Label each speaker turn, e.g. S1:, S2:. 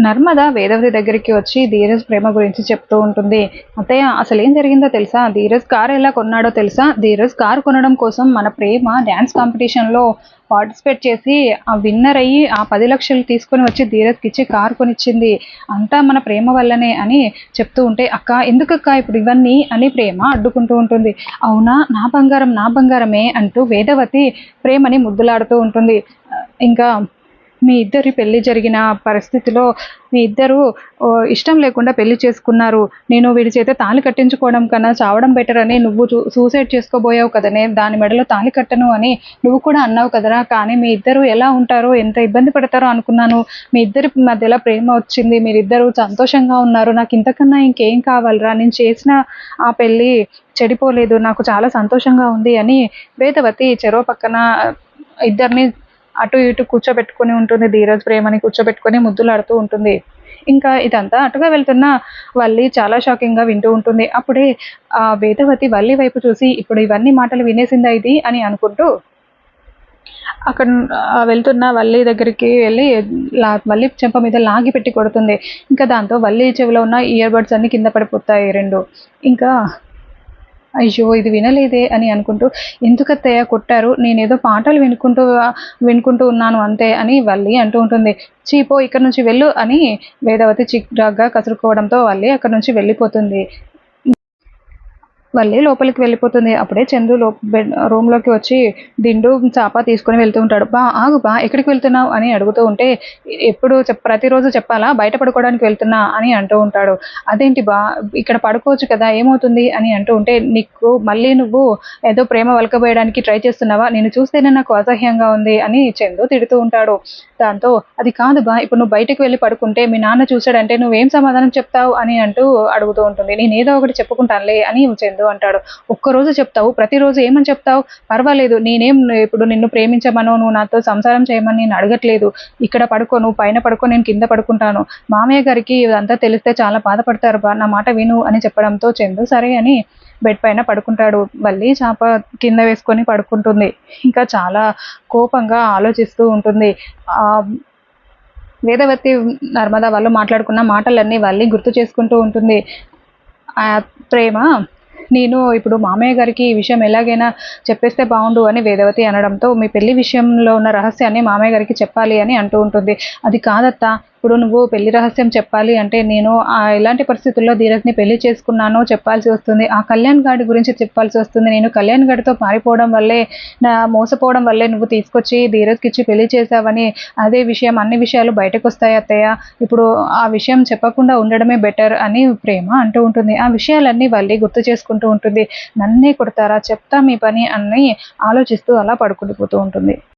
S1: నర్మద వేదవతి దగ్గరికి వచ్చి ధీరజ్ ప్రేమ గురించి చెప్తూ ఉంటుంది. అత్తయ్య, అసలేం జరిగిందో తెలుసా? ధీరజ్ కారు ఎలా కొన్నాడో తెలుసా? ధీరజ్ కారు కొనడం కోసం మన ప్రేమ డ్యాన్స్ కాంపిటీషన్లో పార్టిసిపేట్ చేసి ఆ విన్నర్ అయ్యి ఆ 10 లక్షలు తీసుకొని వచ్చి ధీరజ్కి ఇచ్చి కారు కొనిచ్చింది. అంతా మన ప్రేమ వల్లనే అని చెప్తూ ఉంటే, అక్క ఎందుకక్క ఇప్పుడు ఇవన్నీ అని ప్రేమ అడ్డుకుంటూ ఉంటుంది. అవునా, నా బంగారం నా బంగారమే అంటూ వేదవతి ప్రేమని ముద్దులాడుతూ ఉంటుంది. ఇంకా మీ ఇద్దరి పెళ్లి జరిగిన పరిస్థితిలో మీ ఇద్దరు ఇష్టం లేకుండా పెళ్లి చేసుకున్నారు. నేను వీడి చేత తాళి కట్టించుకోవడం కన్నా చావడం బెటర్ అని నువ్వు సూసైడ్ చేసుకోబోయావు కదనే, దాని మెడలో తాళి కట్టను అని నువ్వు కూడా అన్నావు కదరా. కానీ మీ ఇద్దరు ఎలా ఉంటారో, ఎంత ఇబ్బంది పడతారో అనుకున్నాను. మీ ఇద్దరి మధ్యలో ప్రేమ వచ్చింది, మీరిద్దరు సంతోషంగా ఉన్నారు. నాకు ఇంతకన్నా ఇంకేం కావాలరా? నేను చేసిన ఆ పెళ్ళి చెడిపోలేదు, నాకు చాలా సంతోషంగా ఉంది అని వేదవతి చెరో పక్కన ఇద్దరిని అటు ఇటు కూర్చోబెట్టుకొని ఉంటుంది. ధీరజ్ ప్రేమని కూర్చోబెట్టుకొని ముద్దులాడుతూ ఉంటుంది. ఇంకా ఇదంతా అటుగా వెళ్తున్న వల్లి చాలా షాకింగ్గా వింటూ ఉంటుంది. అప్పుడే ఆ వేదవతి వల్లి వైపు చూసి, ఇప్పుడు ఇవన్నీ మాటలు వినేసిందా ఇది అని అనుకుంటూ అక్కడ వెళ్తున్న వల్లి దగ్గరికి వెళ్ళి వల్లి చెంప మీద లాగి పెట్టి కొడుతుంది. ఇంకా దాంతో వల్లి చెవిలో ఉన్న ఇయర్ బడ్స్ అన్ని కింద పడిపోతాయి రెండు. ఇంకా అయ్యో, ఇది వినలేదే అని అనుకుంటూ, ఎందుకత్తయ్య కొట్టారు? నేనేదో పాటలు వినుకుంటూ ఉన్నాను అంతే అని వల్లి అంటూ ఉంటుంది. చీపో, ఇక్కడ నుంచి వెళ్ళు అని వేదవతి చిరాగ్గా కసురుకోవడంతో వల్లి అక్కడి నుంచి వెళ్ళిపోతుంది. వల్లి లోపలికి వెళ్ళిపోతుంది. అప్పుడే చందు రూమ్లోకి వచ్చి దిండు చాప తీసుకొని వెళ్తూ ఉంటాడు. బా ఆగు బా, ఎక్కడికి వెళ్తున్నావు అని అడుగుతూ ఉంటే, ఎప్పుడు ప్రతిరోజు చెప్పాలా, బయట పడుకోవడానికి వెళ్తున్నా అని అంటూ ఉంటాడు. అదేంటి బా, ఇక్కడ పడుకోవచ్చు కదా, ఏమవుతుంది అని అంటూ ఉంటే, నీకు మళ్ళీ నువ్వు ఏదో ప్రేమ వలకబోయడానికి ట్రై చేస్తున్నావా? నేను చూస్తేనే నాకు అసహ్యంగా ఉంది అని చందు తిడుతూ ఉంటాడు. దాంతో అది కాదు బా, ఇప్పుడు నువ్వు బయటకు వెళ్ళి పడుకుంటే మీ నాన్న చూశాడంటే నువ్వేం సమాధానం చెప్తావు అని అంటూ అడుగుతూ ఉంటుంది. నేను ఏదో ఒకటి చెప్పుకుంటానులే అని చందు అంటాడు. ఒక్కరోజు చెప్తావు, ప్రతిరోజు ఏమని చెప్తావు? పర్వాలేదు, నేనేం ఇప్పుడు నిన్ను ప్రేమించమనో నువ్వు నాతో సంసారం చేయమని నేను అడగట్లేదు. ఇక్కడ పడుకో, నువ్వు పైన పడుకో, నేను కింద పడుకుంటాను. మామయ్య గారికి ఇదంతా తెలిస్తే చాలా బాధపడతారు బా, నా మాట విను అని చెప్పడంతో చందు సరే అని బెడ్ పైన పడుకుంటాడు. వల్లి చాప కింద వేసుకొని పడుకుంటుంది. ఇంకా చాలా కోపంగా ఆలోచిస్తూ ఉంటుంది. వేదవతి నర్మద వాళ్ళు మాట్లాడుకున్న మాటలన్నీ వల్లి గుర్తు చేసుకుంటూ ఉంటుంది. ఆ ప్రేమ, నేను ఇప్పుడు మామయ్య గారికి ఈ విషయం ఎలాగైనా చెప్పేస్తే బాగుండు అని వేదవతి అనడంతో, మీ పెళ్లి విషయంలో ఉన్న రహస్యాన్ని మామయ్య గారికి చెప్పాలి అని అంటూ ఉంటుంది. అది కాదత్తా, ఇప్పుడు నువ్వు పెళ్లి రహస్యం చెప్పాలి అంటే నేను ఎలాంటి పరిస్థితుల్లో ధీరజ్ని పెళ్లి చేసుకున్నానో చెప్పాల్సి వస్తుంది. ఆ కళ్యాణ్ గాడి గురించి చెప్పాల్సి వస్తుంది. నేను కళ్యాణ్ గాడితో పారిపోవడం వల్లే, మోసపోవడం వల్లే నువ్వు తీసుకొచ్చి ధీరజ్కి ఇచ్చి పెళ్లి చేసావని అదే విషయం, అన్ని విషయాలు బయటకు వస్తాయి అత్తయ్య. ఇప్పుడు ఆ విషయం చెప్పకుండా ఉండడమే బెటర్ అని ప్రేమ అంటూ ఉంటుంది. ఆ విషయాలన్నీ వల్లి గుర్తు చేసుకుంటూ ఉంటుంది. నన్నే కొడతారా, చెప్తా మీ పని అని ఆలోచిస్తూ అలా పడుకుండిపోతూ ఉంటుంది.